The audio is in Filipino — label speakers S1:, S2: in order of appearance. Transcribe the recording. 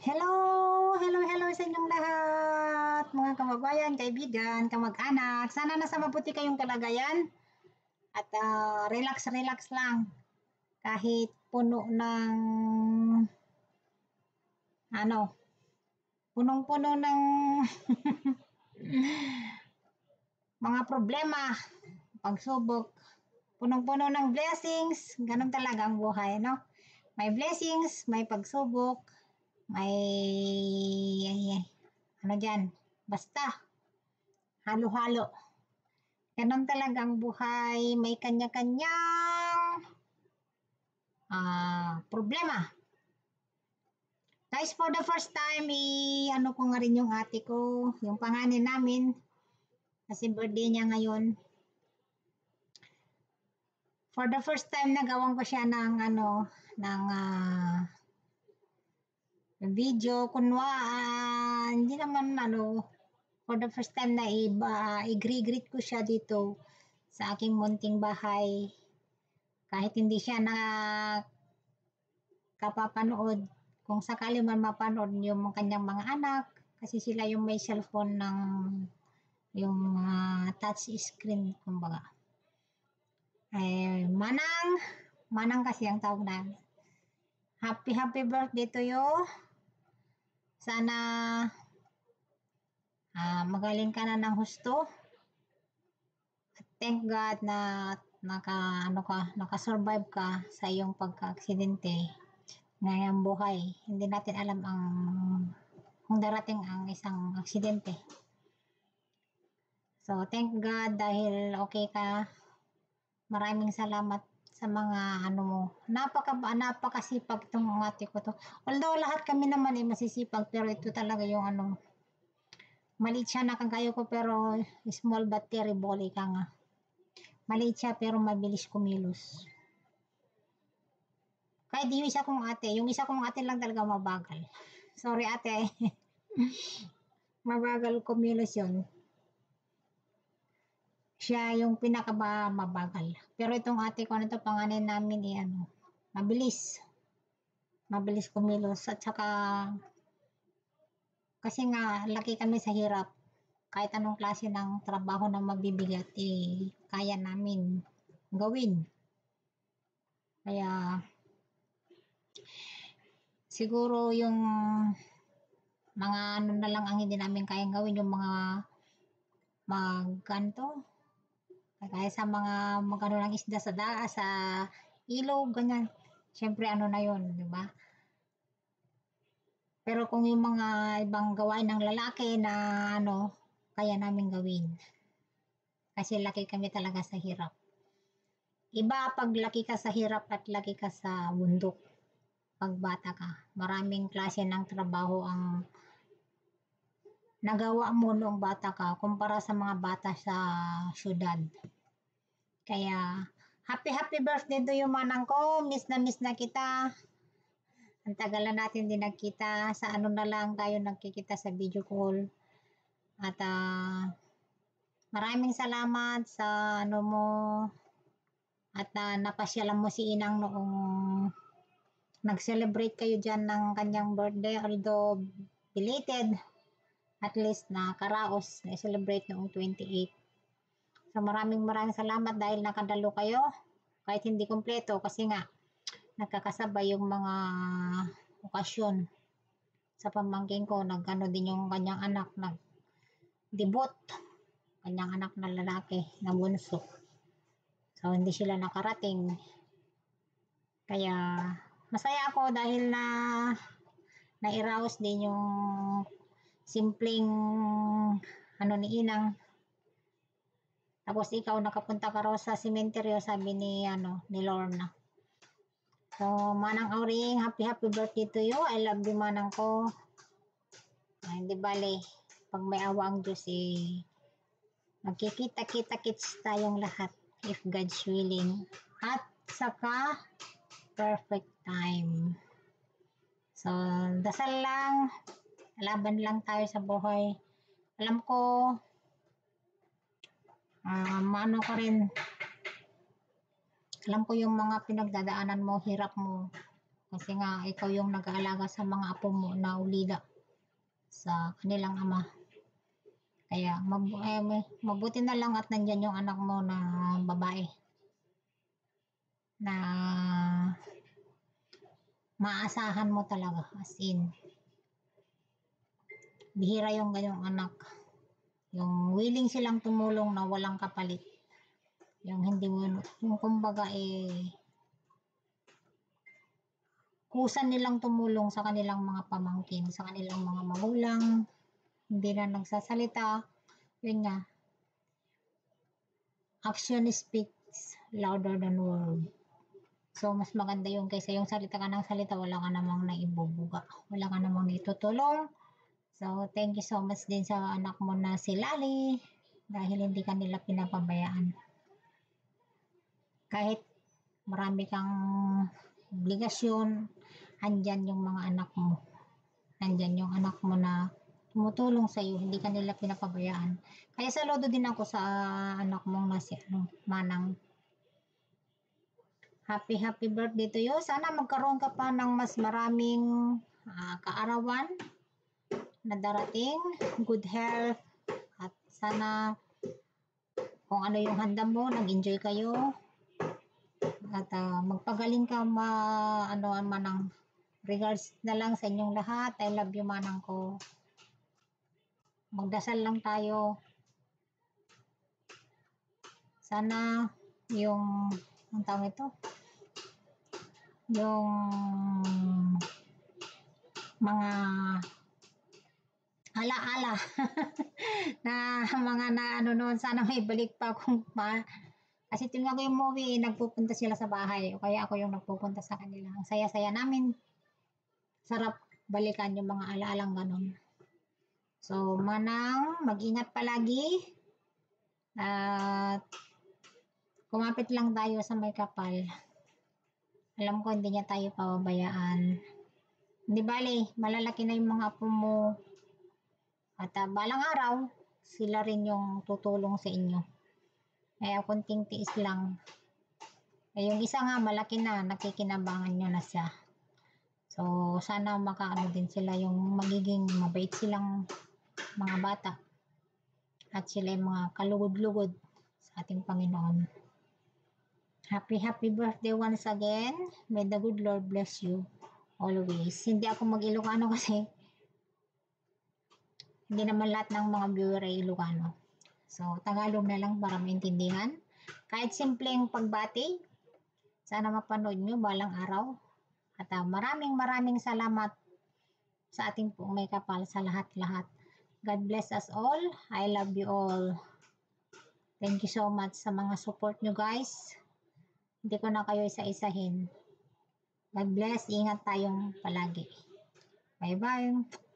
S1: Hello! Hello sa inyong lahat, mga kababayan, kaibigan, kamag-anak. Sana nasa mabuti kayong kalagayan at relax lang kahit puno ng punong-puno ng mga problema, pagsubok, punong-puno ng blessings. Ganun talaga ang buhay, no? May blessings, may pagsubok, may basta halo-halo. Ganun talaga ang buhay, may kanya-kanyang problema. Guys, for the first time, ko nga rin yung ate ko, yung panganay namin, kasi birthday niya ngayon. For the first time, nagawan ko siya ng video, hindi naman for the first time na i-greet ko siya dito sa aking munting bahay. Kahit hindi siya nakapapanood, kung sakali man mapanood yung kanyang mga anak, kasi sila yung may cellphone ng yung touch screen, kumbaga. Manang kasi ang tawag namin. Happy birthday to you. Sana magaling ka na ng husto. At thank God na naka-survive ka sa iyong pagka-aksidente ngayong buhay. Hindi natin alam kung darating ang isang aksidente. So, thank God dahil okay ka. Maraming salamat sa mga mo. Napakasipag itong ate ko to. Although lahat kami naman masisipag, pero ito talaga yung maliit siya na kagayo ko, pero small but terrible ka nga. Maliit siya pero mabilis kumilos. Kahit yung isa kong ate lang talaga mabagal. Sorry ate. Mabagal kumilos yun. Siya yung pinakamabagal. Pero itong ate ko panganay namin mabilis kumilos. At saka kasi nga laki kami sa hirap. Kahit anong klase ng trabaho na mabibigat, kaya namin gawin. Kaya siguro yung mga na lang ang hindi namin kayang gawin, yung mga kaya sa mga magano lang isda sa ilog, ganyan. Siyempre na yun, di ba? Pero kung yung mga ibang gawain ng lalaki na kaya namin gawin. Kasi laki kami talaga sa hirap. Iba pag laki ka sa hirap at laki ka sa bundok. Pag bata ka, maraming klase ng trabaho ang nagawa mo noong bata ka kumpara sa mga bata sa syudad. Kaya, happy birthday to you, manang ko. Miss na kita. Ang tagal na natin din nagkita. Sa na lang tayo nagkikita sa video call. At maraming salamat sa mo. At napasyalan mo si Inang noong nag-celebrate kayo dyan ng kanyang birthday. Although belated, at least nakaraos, na-celebrate noong 28. So maraming salamat dahil nakadalo kayo. Kahit hindi kompleto kasi nga nagkakasabay yung mga okasyon. Sa pamangkin ko, din yung kanyang anak, nag-debut. Kanyang anak na lalaki, na bunso. So hindi sila nakarating. Kaya masaya ako dahil nairaos din yung simpleng ni Inang. Tapos ikaw nakapunta ka raw sa sementeryo, sabi ni Lorna. So, Manang Auring, happy birthday to you. I love you, manang ko. Hindi bale, pag may awa ang Diyos, magkikita-kits tayong lahat if God's willing. At saka, perfect time. So, dasal lang, laban lang tayo sa buhay. Alam ko, alam ko yung mga pinagdadaanan mo, hirap mo. Kasi nga, ikaw yung nag-aalaga sa mga apo mo na ulila sa kanilang ama. Kaya mabuti na lang at nandyan yung anak mo na babae na maasahan mo talaga, as in. Bihira yung ganyong anak. Yung willing silang tumulong na walang kapalit. Yung hindi mo, yung kumbaga kusan nilang tumulong sa kanilang mga pamangkin, sa kanilang mga magulang, hindi na nagsasalita. Yun nga, action speaks louder than word. So, mas maganda yung kaysa yung salita ka ng salita, wala ka namang naibubuga. Wala ka namang naitutulong. So, thank you so much din sa anak mo na si Lali dahil hindi ka nila pinapabayaan. Kahit marami kang obligasyon, andyan yung mga anak mo. Andyan yung anak mo na tumutulong sa iyo, hindi ka nila pinapabayaan. Kaya saludo din ako sa anak mong na si Manang. Happy birthday to you. Sana magkaroon ka pa ng mas maraming kaarawan na darating, good health, at sana kung ano yung handa mo, nag-enjoy kayo, at magpagaling ka manang regards na lang sa inyong lahat. I love you, manang ko. Magdasal lang tayo. Sana yung ang tawag ito, yung mga ala-ala na mga noon, sana may balik pa akong kasi tuwing ako yung movie, nagpupunta sila sa bahay o kaya ako yung nagpupunta sa kanila. Ang saya-saya namin. Sarap balikan yung mga ala-alang ganun. So, manang, mag-ingat palagi. At kumapit lang tayo sa may kapal. Alam ko hindi niya tayo pababayaan. Hindi bali, malalaki na yung mga apo mo. At balang araw, sila rin yung tutulong sa inyo. Kaya kunting tiis lang. Yung isa nga malaki na, nakikinabangan nyo na siya. So, sana makaano din sila yung magiging mabait silang mga bata. At sila yung mga kalugod-lugod sa ating Panginoon. Happy birthday once again. May the good Lord bless you always. Hindi ako mag-Ilocano kasi hindi naman lahat ng mga viewer ay Ilocano. So, Tagalog na lang para maintindihan. Kahit simpleng pagbati, sana mapanood nyo balang araw. At maraming salamat sa ating pong may kapal sa lahat-lahat. God bless us all. I love you all. Thank you so much sa mga support nyo guys. Hindi ko na kayo isa-isahin. God bless. Ingat tayong palagi. Bye-bye.